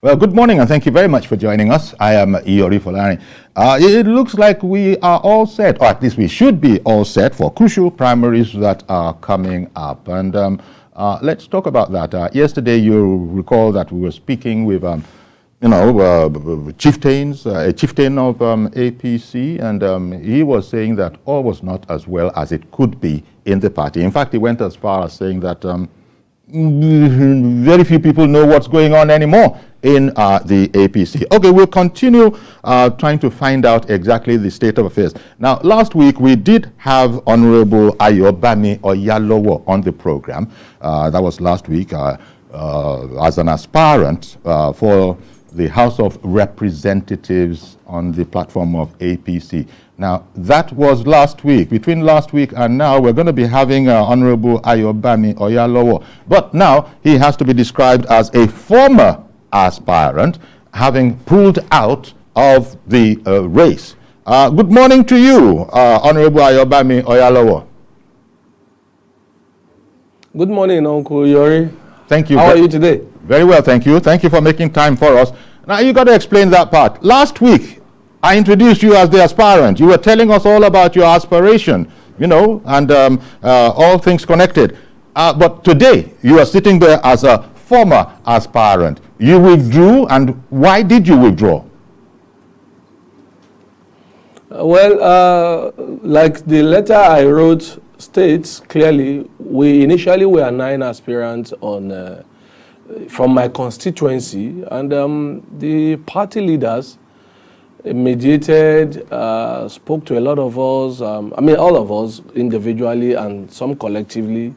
Well, good morning and thank you very much for joining us. I am Oyalowo. It looks like we are all set, or at least we should be all set for crucial primaries that are coming up. And let's talk about that. Yesterday, you recall that we were speaking with, chieftains, a chieftain of APC, and he was saying that all was not as well as it could be in the party. In fact, he went as far as saying that very few people know what's going on anymore in the APC. Okay, we'll continue trying to find out exactly the state of affairs. Now, last week we did have Honorable Ayobami Oyalowo on the program. That was last week as an aspirant for the House of Representatives on the platform of APC. Now, that was last week. Between last week and now, we're going to be having Honorable Ayobami Oyalowo. But now, he has to be described as a former aspirant, having pulled out of the race. Good morning to you, Honorable Ayobami Oyalowo. Good morning, Uncle Yori. Thank you. How are you today? Very well, thank you. Thank you for making time for us. Now, you got to explain that part. Last week, I introduced you as the aspirant. You were telling us all about your aspiration, and all things connected. But today, you are sitting there as a former aspirant. You withdrew, and why did you withdraw? Like the letter I wrote states clearly, we initially were 9 aspirants on from my constituency, and the party leaders mediated, spoke to a lot of us, all of us individually and some collectively.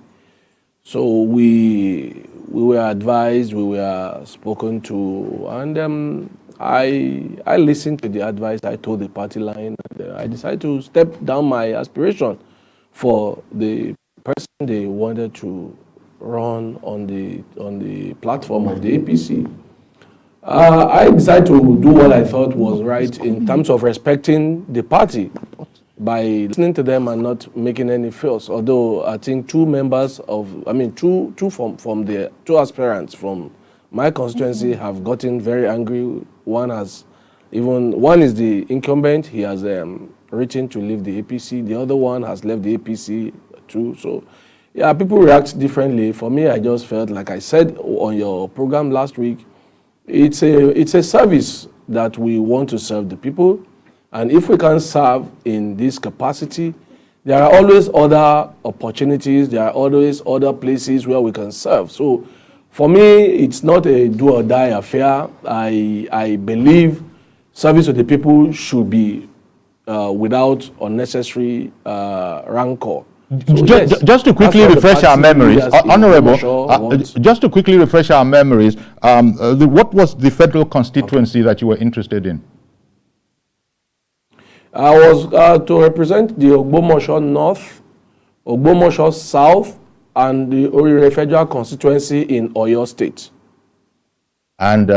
So we were advised, we were spoken to, and I listened to the advice. I told the party line, and I decided to step down my aspiration for the person they wanted to run on the platform of the APC. I decided to do what I thought was right in terms of respecting the party by listening to them and not making any fuss. Although I think two aspirants from my constituency have gotten very angry. One is the incumbent. He has written to leave the APC. The other one has left the APC too. So, yeah, people react differently. For me, I just felt, like I said on your program last week, it's a service that we want to serve the people. And if we can serve in this capacity, there are always other opportunities. There are always other places where we can serve. So for me, it's not a do or die affair. I believe service to the people should be without unnecessary rancor. So just to quickly refresh our memories, Honorable, just to quickly refresh our memories, what was the federal constituency that you were interested in? I was to represent the Ogbomoso North, Ogbomoso South, and the Orire Federal constituency in Oyo State. And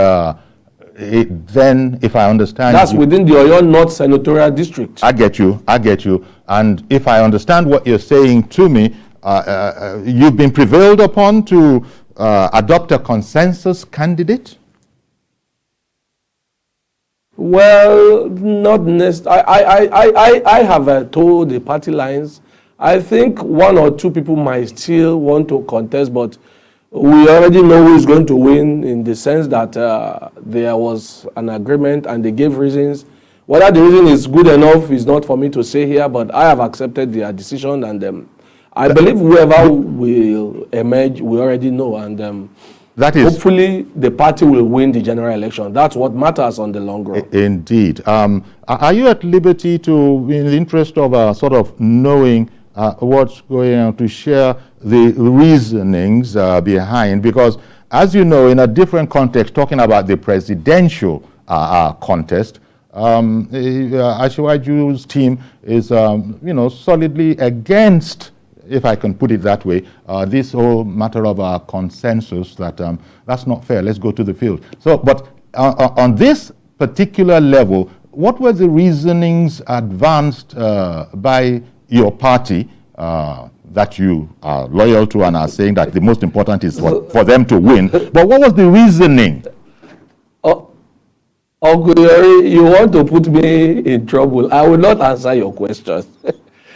then, if I understand, that's within the Oyo North Senatorial District. I get you. And if I understand what you're saying to me, you've been prevailed upon to adopt a consensus candidate? Well, not necessarily. I have told the party lines. I think one or two people might still want to contest, but we already know who is going to win, in the sense that there was an agreement and they gave reasons. Whether the reason is good enough is not for me to say here, but I have accepted their decision, and I believe whoever will emerge, we already know, and that is, hopefully the party will win the general election. That's what matters on the long run. Indeed. Are you at liberty to, in the interest of sort of knowing what's going on, to share the reasonings behind? Because, as you know, in a different context, talking about the presidential contest, Asiwaju's team is, solidly against, if I can put it that way, this whole matter of consensus that that's not fair. Let's go to the field. So, but on this particular level, what were the reasonings advanced by your party that you are loyal to and are saying that the most important is for them to win? But what was the reasoning? Oh, Uncle Yori, you want to put me in trouble. I will not answer your questions.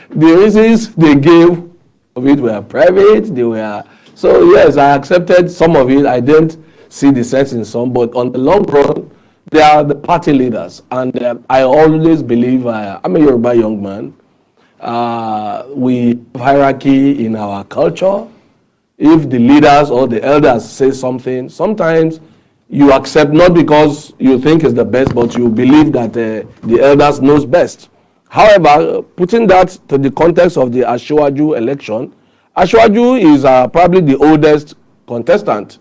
The reasons they gave of it were private. They were so yes, I accepted some of it. I didn't see the sense in some, but on the long run, they are the party leaders, and I always believe I'm a Yoruba young man. We have hierarchy in our culture. If the leaders or the elders say something, sometimes you accept not because you think it's the best, but you believe that the elders knows best. However, putting that to the context of the Asiwaju election, Asiwaju is probably the oldest contestant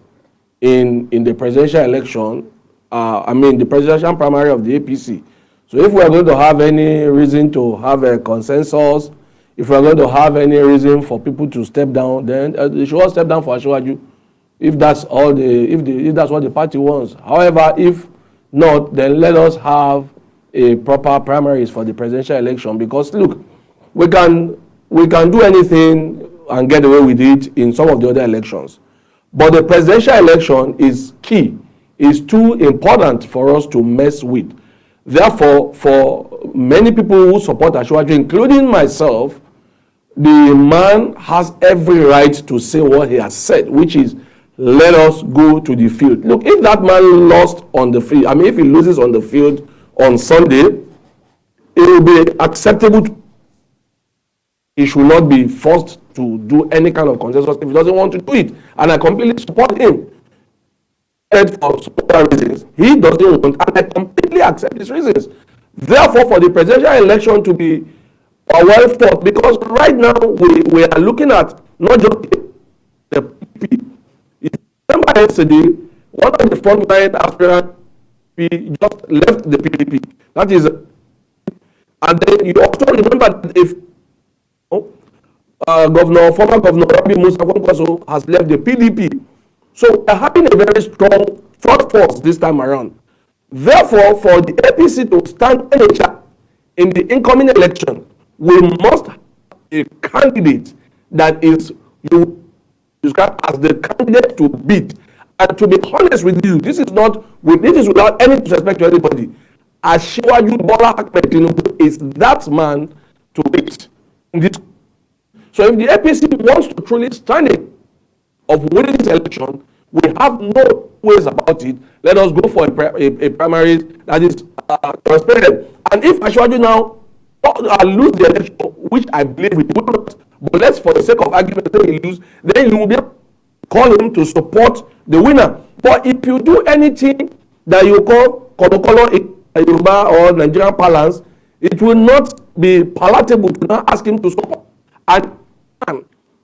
in the presidential election. The presidential primary of the APC. So if we are going to have any reason to have a consensus, if we are going to have any reason for people to step down, then they should all step down for Asiwaju. If that's all if that's what the party wants. However, if not, then let us have a proper primaries for the presidential election, because look, we can do anything and get away with it in some of the other elections, but the presidential election is key, is too important for us to mess with. Therefore, for many people who support Asiwaju, including myself, the man has every right to say what he has said, which is, let us go to the field. Look, if that man lost on the field, if he loses on the field on Sunday, it will be acceptable. He should not be forced to do any kind of consensus if he doesn't want to do it. And I completely support him. For several reasons, he doesn't want, and I completely accept his reasons. Therefore, for the presidential election to be well fought, because right now we are looking at not just the PDP. Remember yesterday, one of the frontline aspirants just left the PDP. That is, and then you also remember that if former Governor Rabi Musa Kwankwaso has left the PDP. So we're having a very strong front force this time around. Therefore, for the APC to stand NHR in the incoming election, we must have a candidate that is you describe as the candidate to beat. And to be honest with you, this is without any disrespect to anybody. Asiwaju Bola Ahmed Tinubu is that man to beat. So if the APC wants to truly stand it of winning this election, we have no ways about it. Let us go for a primary that is transparent. And if Asiwaju now lose the election, which I believe we will not, but let's, for the sake of argument, say he lose, then you will be able to call him to support the winner. But if you do anything that you call Kolokolo Yoruba or Nigerian parlance, it will not be palatable to now ask him to support. And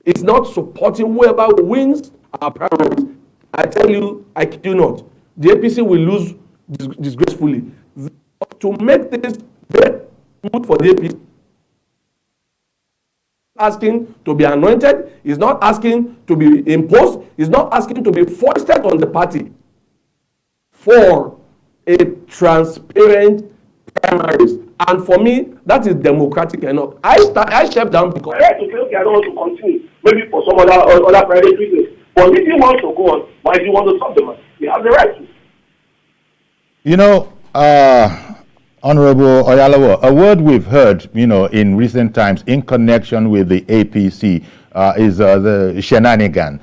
it's not supporting whoever wins our primaries. I tell you, I kid you not, the APC will lose disgracefully. To make this very good for the APC, asking to be anointed, is not asking to be imposed, is not asking to be foisted on the party for a transparent primaries. And for me, that is democratic enough. I stepped down because I don't want to continue, maybe for some other private reasons. But if you want to go on, why do you want to stop them? You have the right to. You know, Honorable Oyalowo, a word we've heard, in recent times in connection with the APC is the shenanigan.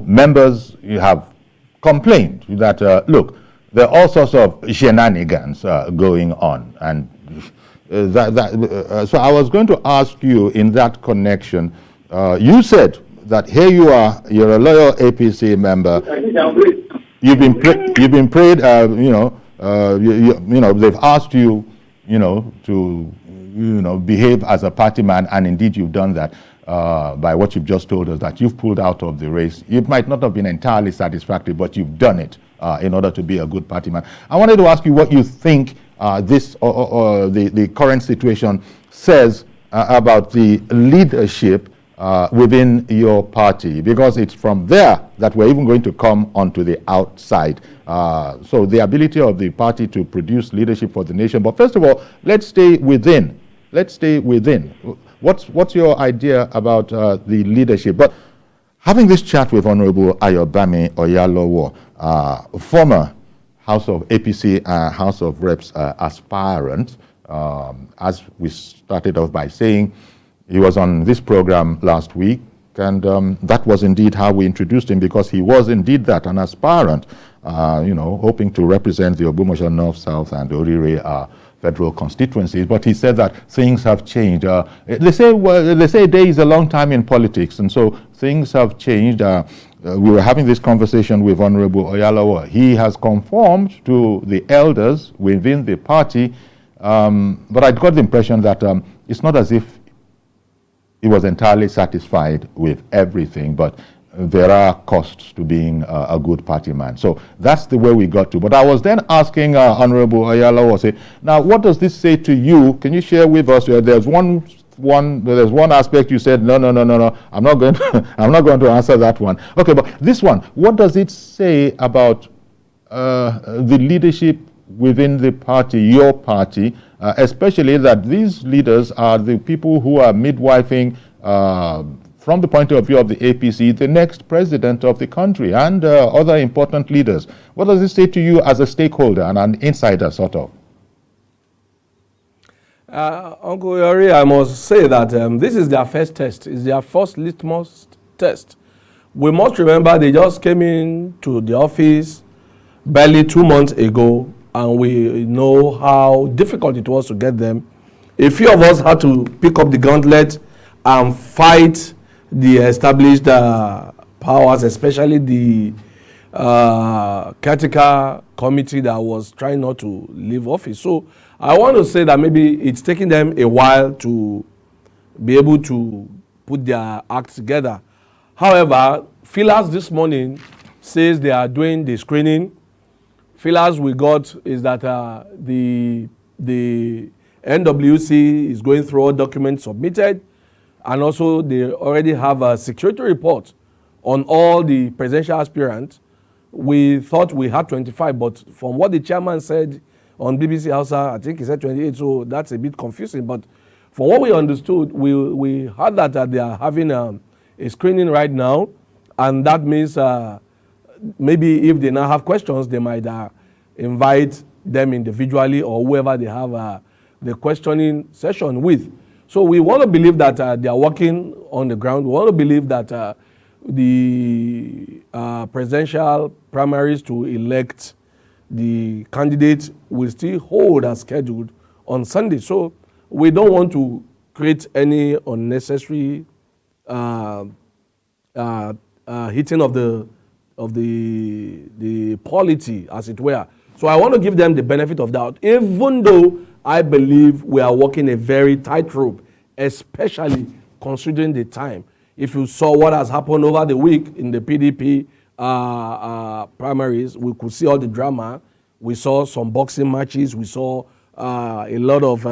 Members have complained that, look, there are all sorts of shenanigans going on. And so I was going to ask you in that connection, you said that here you are, you're a loyal APC member. You've been prayed, they've asked you, to, behave as a party man, and indeed you've done that by what you've just told us, that you've pulled out of the race. It might not have been entirely satisfactory, but you've done it in order to be a good party man. I wanted to ask you what you think the current situation says about the leadership within your party, because it's from there that we're even going to come onto the outside. So the ability of the party to produce leadership for the nation. But first of all, let's stay within. What's your idea about the leadership? But Having this chat with Honorable Ayobami Oyalowo, former House of APC, House of Reps aspirant, as we started off by saying, he was on this program last week, and that was indeed how we introduced him, because he was indeed that, an aspirant, hoping to represent the Ogbomoso North, South, and Orire federal constituencies. But he said that things have changed. They say a day is a long time in politics, and so things have changed. We were having this conversation with Honorable Oyalowo. He has conformed to the elders within the party, but I got the impression that it's not as if he was entirely satisfied with everything, but there are costs to being a good party man. So that's the way we got to. But I was then asking Honorable Oyalowo, now what does this say to you? Can you share with us? There's one aspect you said, no, I'm not going to answer that one. Okay, but this one, what does it say about the leadership within the party, your party, especially that these leaders are the people who are midwifing, from the point of view of the APC, the next president of the country and other important leaders? What does it say to you as a stakeholder and an insider, sort of? Uncle Yori, I must say that this is their first test. It's their first litmus test. We must remember they just came into the office barely 2 months ago, and we know how difficult it was to get them. A few of us had to pick up the gauntlet and fight the established powers, especially the caretaker committee that was trying not to leave office. So I want to say that maybe it's taking them a while to be able to put their act together. However, feelers this morning says they are doing the screening. Feelers we got is that the NWC is going through all documents submitted, and also they already have a security report on all the presidential aspirants. We thought we had 25, but from what the chairman said on BBC Hausa, I think he said 28, so that's a bit confusing. But from what we understood, we heard that they are having a screening right now, and that means maybe if they now have questions, they might invite them individually or whoever they have the questioning session with. So we want to believe that they are working on the ground. We want to believe that the presidential primaries to elect the candidate will still hold as scheduled on Sunday. So we don't want to create any unnecessary hitting of the polity, as it were. So I want to give them the benefit of doubt, even though I believe we are walking a very tightrope, especially considering the time. If you saw what has happened over the week in the PDP primaries, we could see all the drama. We saw some boxing matches. We saw a lot of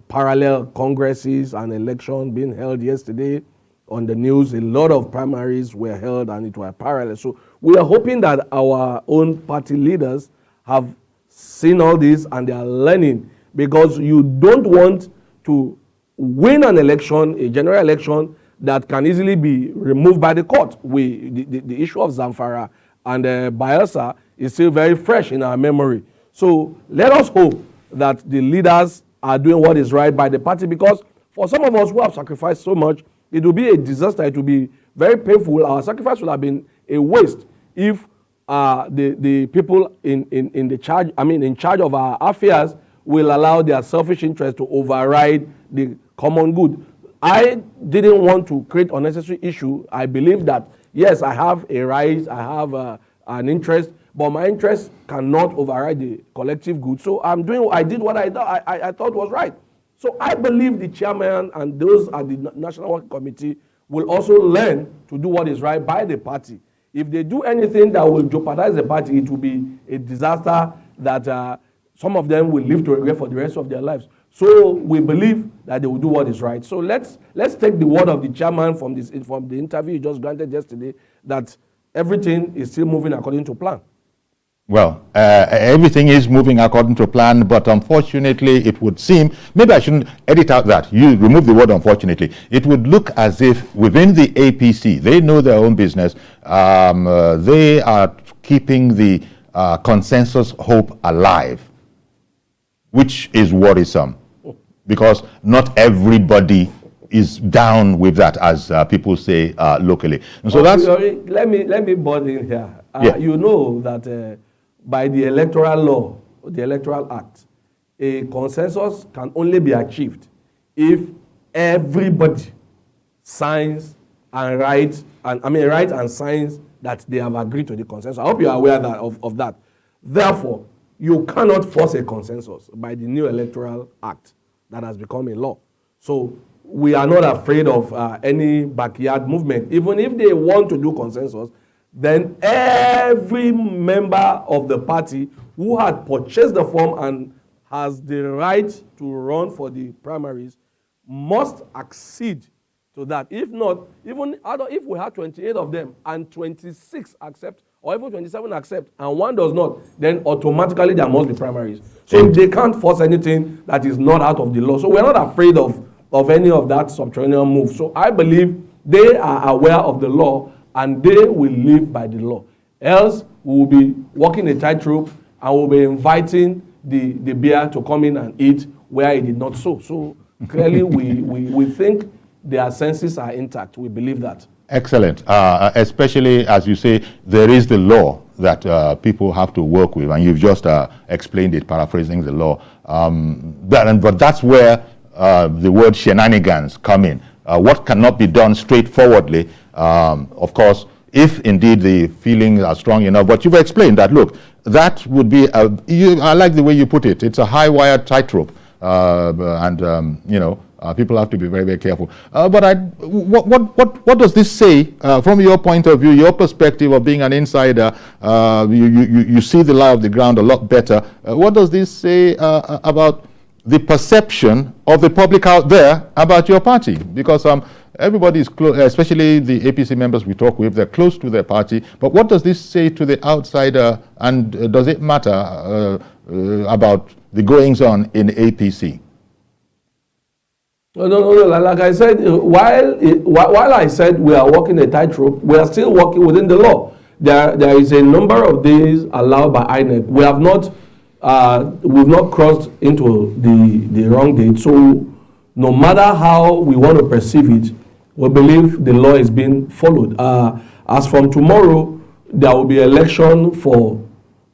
parallel congresses and elections being held yesterday on the news. A lot of primaries were held and it was parallel. So we are hoping that our own party leaders have seen all this and they are learning, because you don't want to win an election, a general election, that can easily be removed by the court. The issue of Zamfara and Bayelsa is still very fresh in our memory. So let us hope that the leaders are doing what is right by the party, because for some of us who have sacrificed so much, it will be a disaster. It will be very painful. Our sacrifice will have been a waste if the people in charge of our affairs will allow their selfish interest to override the common good. I didn't want to create unnecessary issue. I believe that, yes, I have a right, I have an interest, but my interest cannot override the collective good. So I did what I thought was right. So I believe the chairman and those at the National Working Committee will also learn to do what is right by the party. If they do anything that will jeopardize the party, it will be a disaster that some of them will live to regret for the rest of their lives. So we believe that they will do what is right. So let's take the word of the chairman from the interview he just granted yesterday, that everything is still moving according to plan. Well, everything is moving according to plan, but unfortunately, it would seem, maybe I shouldn't edit out that, you remove the word unfortunately, it would look as if within the APC, they know their own business, they are keeping the consensus hope alive, which is worrisome, because not everybody is down with that, as people say locally. And so let me butt in here. Yeah. You know that by the electoral law, the Electoral Act, a consensus can only be achieved if everybody signs and writes and signs that they have agreed to the consensus. I hope you are aware of that. Therefore, you cannot force a consensus by the new Electoral Act that has become a law. So we are not afraid of any backyard movement. Even if they want to do consensus, then every member of the party who had purchased the form and has the right to run for the primaries must accede to that. If not, even if we have 28 of them and 26 accept, or even 27 accept, and one does not, then automatically there must be primaries. So they can't force anything that is not out of the law. So we're not afraid of any of that subterranean move. So I believe they are aware of the law and they will live by the law. Else, we will be walking a tightrope and we'll be inviting the bear to come in and eat where it did not sow. So clearly, we think their senses are intact. We believe that. Excellent. Especially, as you say, there is the law that people have to work with, and you've just explained it, paraphrasing the law. But that's where the word shenanigans come in. What cannot be done straightforwardly, of course, if indeed the feelings are strong enough. But you've explained that, look, that would be, I like the way you put it, it's a high-wire tightrope. People have to be very, very careful. But what does this say from your point of view, your perspective of being an insider? You see the lie of the ground a lot better. What does this say about the perception of the public out there about your party? Because everybody is close, especially the APC members we talk with, they're close to their party. But what does this say to the outsider, and does it matter about the goings-on in APC? No. Like I said, while I said we are walking a tightrope, we are still walking within the law. There is a number of days allowed by INEC. We've not crossed into the wrong date. So no matter how we want to perceive it, we believe the law is being followed. As from tomorrow, there will be election for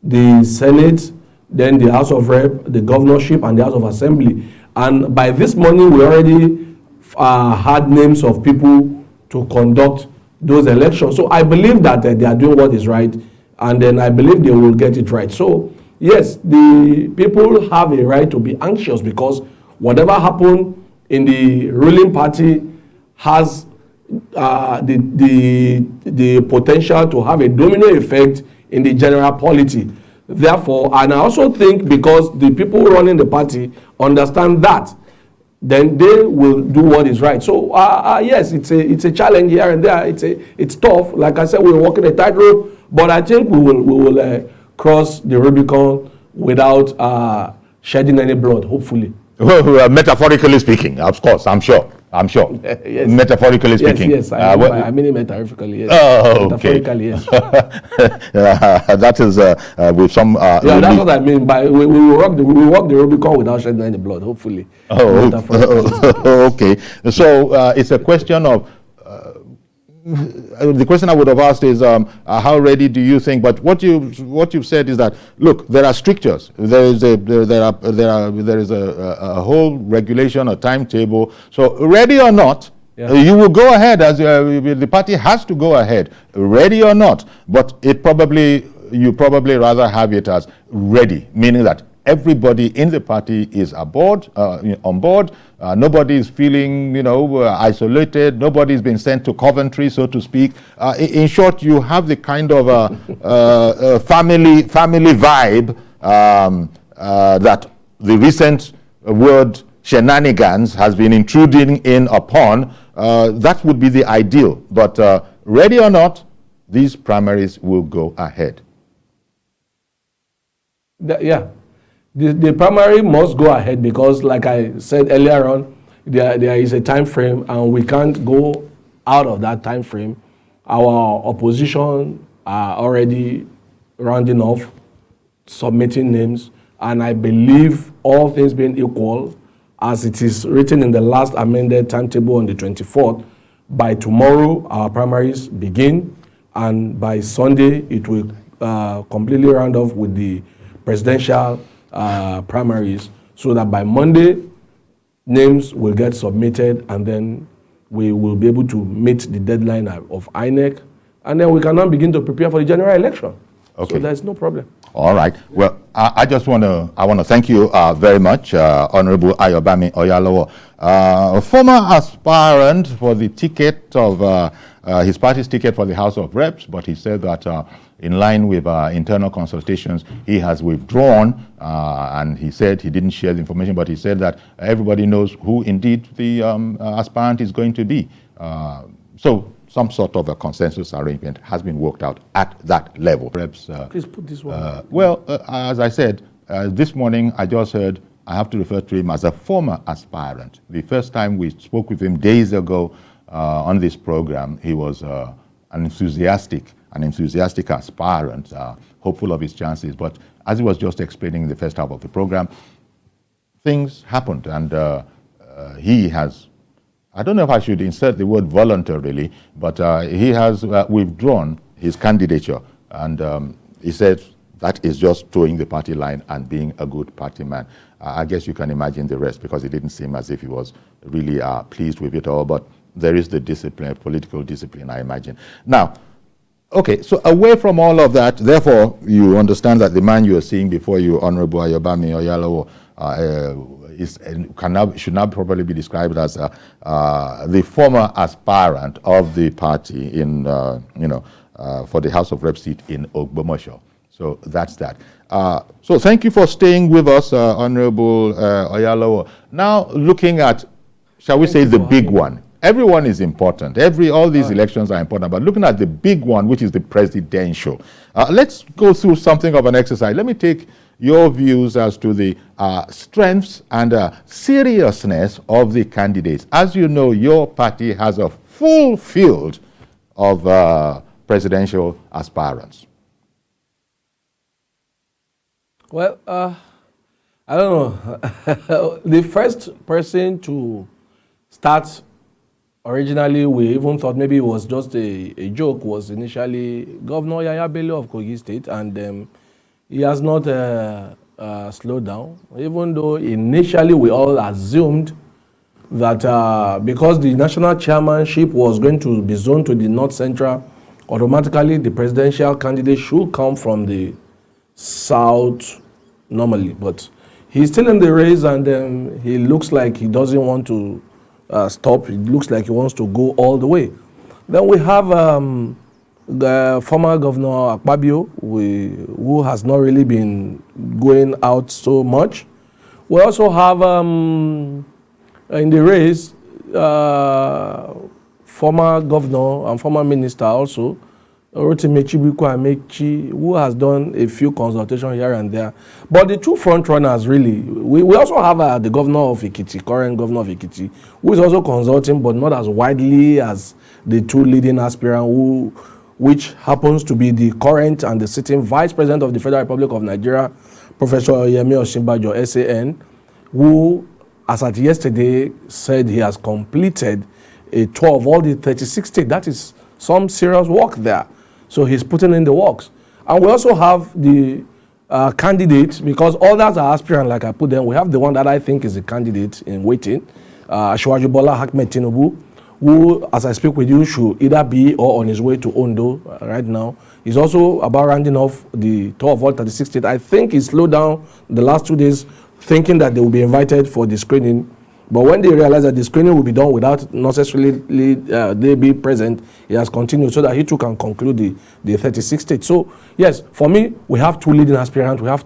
the Senate, then the House of Rep, the governorship, and the House of Assembly. And by this morning, we already had names of people to conduct those elections. So I believe that they are doing what is right, and then I believe they will get it right. So yes, the people have a right to be anxious because whatever happened in the ruling party has the potential to have a domino effect in the general polity. Therefore, and I also think because the people running the party understand that, then they will do what is right. So yes, it's a challenge here and there. It's tough. Like I said, we're walking a tightrope, but I think we will cross the Rubicon without shedding any blood, hopefully. Well, metaphorically speaking, of course, I'm sure. Yes. Metaphorically speaking. Yes. I mean it metaphorically, yes. Oh, okay. Metaphorically, yes. That is with some... that's what I mean. By we walk the Rubicon without shedding any blood, hopefully. Okay. So it's a question of... the question I would have asked is how ready do you think? But what you've said is that, look, there are strictures. There is a whole regulation, a timetable. So ready or not, you will go ahead as the party has to go ahead, ready or not. But you probably rather have it as ready, meaning that everybody in the party is on board. Nobody is feeling, isolated. Nobody's been sent to Coventry, so to speak. In short, you have the kind of family vibe that the recent word shenanigans has been intruding in upon. That would be the ideal. But ready or not, these primaries will go ahead. The primary must go ahead because, like I said earlier on, there is a time frame and we can't go out of that time frame. Our opposition are already rounding off, submitting names, and I believe all things being equal, as it is written in the last amended timetable on the 24th, by tomorrow our primaries begin, and by Sunday it will completely round off with the presidential primaries, so that by Monday names will get submitted and then we will be able to meet the deadline of INEC, and then we can now begin to prepare for the general election. Okay. So there's no problem. All right. Well, I just want to thank you very much, Honorable Ayobami Oyalowo, former aspirant for the ticket of his party's ticket for the House of Reps, but he said that in line with internal consultations, he has withdrawn, and he said he didn't share the information, but he said that everybody knows who indeed the aspirant is going to be. So some sort of a consensus arrangement has been worked out at that level. Perhaps, please put this one. As I said, this morning I just heard I have to refer to him as a former aspirant. The first time we spoke with him days ago on this program, he was an enthusiastic aspirant, hopeful of his chances. But as he was just explaining in the first half of the program, things happened, and he has, I don't know if I should insert the word voluntarily, but he has withdrawn his candidature, and he said that is just towing the party line and being a good party man. I guess you can imagine the rest, because it didn't seem as if he was really pleased with it all, but there is the discipline, political discipline, I imagine. Now, okay, so away from all of that, therefore, you understand that the man you are seeing before you, Honorable Ayobami Oyalowo, should now probably be described as the former aspirant of the party in, for the House of Reps seat in Ogbomosho. So that's that. So thank you for staying with us, Honorable Oyalowo. Now, looking at, shall we say, the big one. Everyone is important. All these elections are important, but looking at the big one, which is the presidential, let's go through something of an exercise. Let me take your views as to the strengths and seriousness of the candidates. As you know, your party has a full field of presidential aspirants. Well, I don't know. The first person to start, originally we even thought maybe it was just a joke, was initially Governor Ayobami of Kogi State, and he has not slowed down, even though initially we all assumed that because the national chairmanship was going to be zoned to the North Central, automatically the presidential candidate should come from the South normally. But he's still in the race, and he looks like he doesn't want to stop. It looks like he wants to go all the way. Then we have the former Governor Akpabio, who has not really been going out so much. We also have in the race former governor and former minister also, Rotimi Amechi, who has done a few consultations here and there. But the two front runners, really, we also have the governor of Ekiti, current governor of Ekiti, who is also consulting, but not as widely as the two leading aspirants, which happens to be the current and the sitting vice president of the Federal Republic of Nigeria, Professor Yemi Osinbajo, SAN, who, as at yesterday, said he has completed a tour of all the 36 states. That is some serious work there. So he's putting in the works. And we also have the candidates, because others are aspirant, like I put them. We have the one that I think is a candidate in waiting, Asiwaju Bola Ahmed Tinubu, who, as I speak with you, should either be or on his way to Ondo right now. He's also about rounding off the tour of all 36 states. I think he slowed down the last 2 days, thinking that they will be invited for the screening. But when they realize that the screening will be done without necessarily they be present, he has continued so that he too can conclude the 36 states. So yes, for me, we have two leading aspirants. We have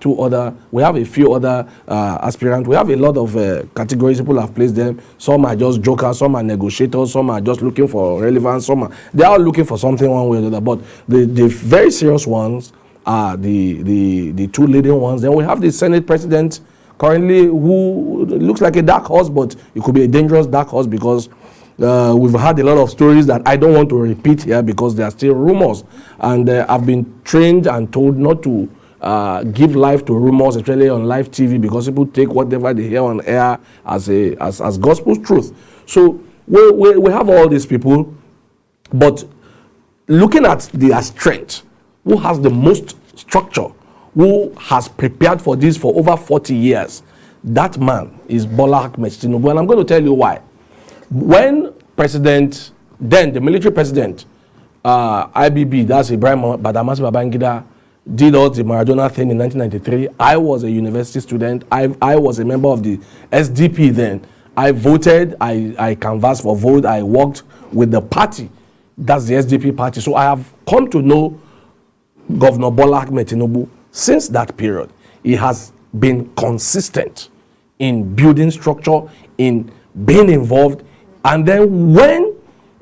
a few other aspirants. We have a lot of categories people have placed them. Some are just jokers, some are negotiators, some are just looking for relevance, they're all looking for something one way or the other. But the very serious ones are the two leading ones. Then we have the Senate president currently, who looks like a dark horse, but it could be a dangerous dark horse because we've had a lot of stories that I don't want to repeat here because they are still rumors. And I've been trained and told not to give life to rumors, especially on live TV, because people take whatever they hear on air as gospel truth. So we have all these people, but looking at their strength, who has the most structure, who has prepared for this for over 40 years, that man is Bola Ahmed Tinubu. And I'm going to tell you why. When the military president, IBB, that's Ibrahim Badamasi Babangida, did all the Maradona thing in 1993, I was a university student. I was a member of the SDP then. I voted, I canvassed for vote, I worked with the party. That's the SDP party. So I have come to know Governor Bola Ahmed Tinubu since that period. He has been consistent in building structure, in being involved. And then when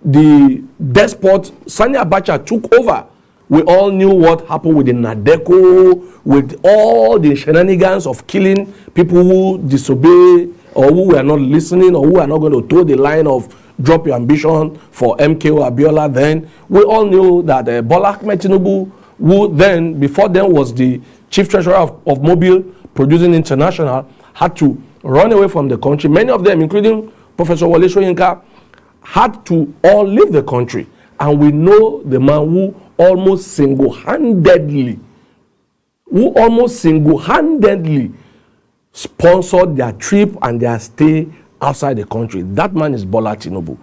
the despot Sani Abacha took over, we all knew what happened with the Nadeco, with all the shenanigans of killing people who disobey or who were not listening or who are not going to toe the line of drop your ambition for MKO Abiola. Then we all knew that Bola Ahmed Tinubu, who then before then was the chief treasurer of Mobile Producing International, had to run away from the country. Many of them, including Professor Wole Soyinka, had to all leave the country. And we know the man who almost single-handedly sponsored their trip and their stay outside the country. That man is Bola Tinubu.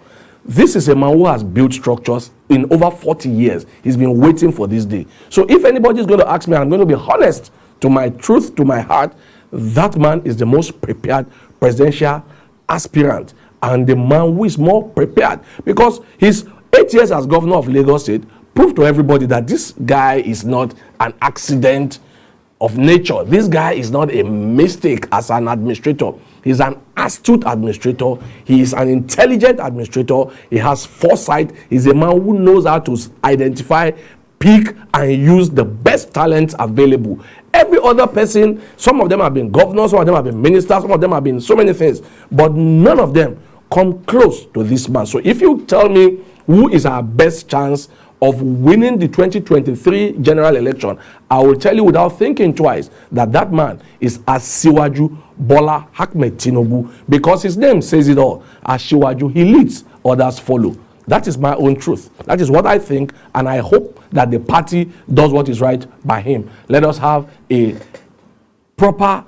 This is a man who has built structures in over 40 years. He's been waiting for this day. So if anybody is going to ask me, I'm going to be honest to my truth, to my heart, that man is the most prepared presidential aspirant and the man who is more prepared, because his 8 years as governor of Lagos State proved to everybody that this guy is not an accident of nature. This guy is not a mistake as an administrator. He's an astute administrator. He is an intelligent administrator. He has foresight. He's a man who knows how to identify, pick, and use the best talents available. Every other person, some of them have been governors, some of them have been ministers, some of them have been so many things, but none of them come close to this man. So if you tell me who is our best chance of winning the 2023 general election, I will tell you without thinking twice that that man is Asiwaju Bola Ahmed Tinubu, because his name says it all. Asiwaju, he leads, others follow. That is my own truth. That is what I think, and I hope that the party does what is right by him. Let us have a proper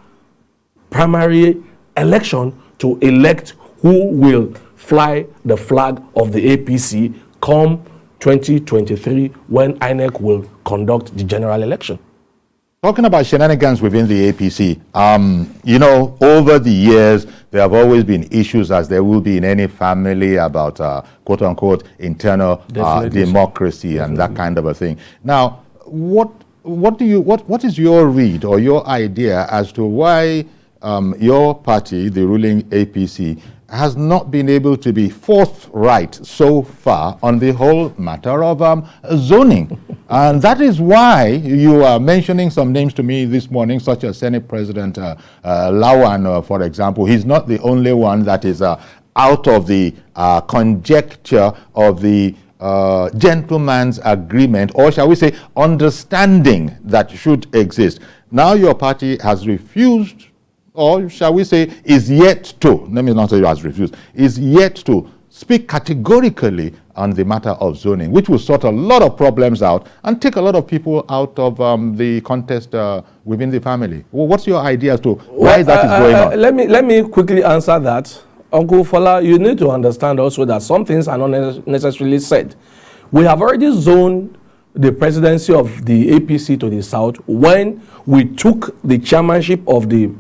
primary election to elect who will fly the flag of the APC come 2023 when INEC will conduct the general election. Talking about shenanigans within the APC, over the years, there have always been issues, as there will be in any family, about quote unquote internal democracy and that kind of a thing. Now, what is your read or your idea as to why your party, the ruling APC, has not been able to be forthright so far on the whole matter of zoning? And that is why you are mentioning some names to me this morning, such as Senate President Lawan, for example. He's not the only one that is out of the conjecture of the gentleman's agreement, or shall we say understanding, that should exist. Now your party has refused, or shall we say is yet to, let me not say has refused, is yet to speak categorically on the matter of zoning, which will sort a lot of problems out and take a lot of people out of the contest within the family. Well, what's your idea as to why that is going on? Let me quickly answer that. Uncle Fala, you need to understand also that some things are not necessarily said. We have already zoned the presidency of the APC to the south when we took the chairmanship of the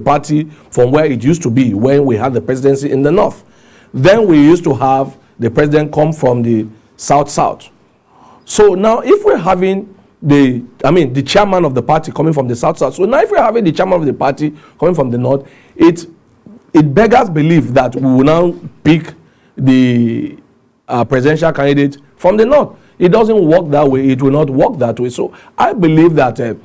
party from where it used to be when we had the presidency in the north. Then we used to have the president come from the south. So now if we're having the chairman of the party coming from the south, so now if we're having the chairman of the party coming from the north, it beggars belief that we will now pick the presidential candidate from the north. it doesn't work that way. It will not work that way. So I believe that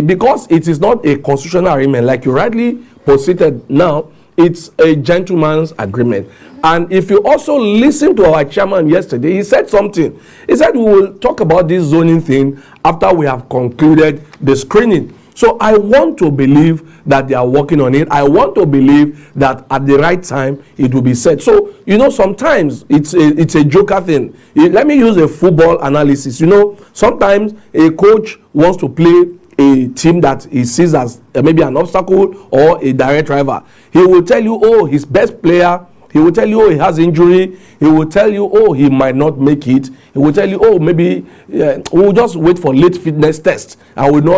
because it is not a constitutional agreement, like you rightly posited now, it's a gentleman's agreement. And if you also listen to our chairman yesterday, he said something. He said we will talk about this zoning thing after we have concluded the screening. So I want to believe that they are working on it. I want to believe that at the right time it will be said. So, you know, sometimes it's a joker thing. Let me use a football analysis. You know, sometimes a coach wants to play a team that he sees as maybe an obstacle or a direct rival. He will tell you, oh, his best player. He will tell you, oh, he has injury. He will tell you, oh, he might not make it. He will tell you, oh, maybe we'll just wait for late fitness test. And we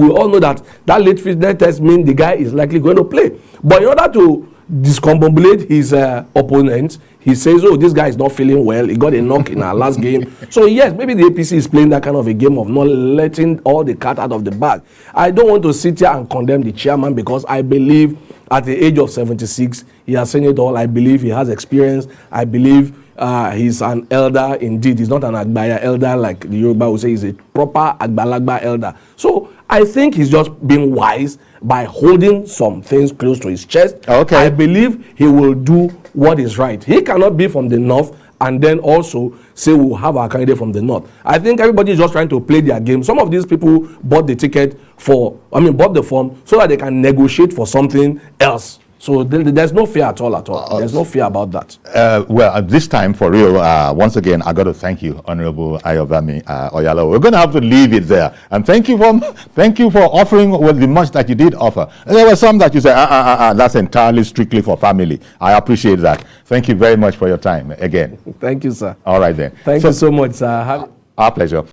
all know that late fitness test means the guy is likely going to play. But in order to discombobulate his opponent, he says, oh, this guy is not feeling well. He got a knock in our last game. So, yes, maybe the APC is playing that kind of a game of not letting all the cat out of the bag. I don't want to sit here and condemn the chairman because I believe at the age of 76, he has seen it all. I believe he has experience. I believe he's an elder indeed. He's not an Agbaya elder like the Yoruba would say. He's a proper Agbalagba elder. So I think he's just being wise by holding some things close to his chest. Okay. I believe he will do what is right. He cannot be from the north and then also say we'll have our candidate from the north. I think everybody is just trying to play their game. Some of these people bought the bought the form so that they can negotiate for something else. So there's no fear at all. There's no fear about that. Well, at this time, for real, once again, I got to thank you, Honorable Ayobami Oyalowo. We're going to have to leave it there. And thank you for offering the much that you did offer. And there were some that you said, that's entirely strictly for family. I appreciate that. Thank you very much for your time again. Thank you, sir. All right, then. Thank you so much, sir. Our pleasure.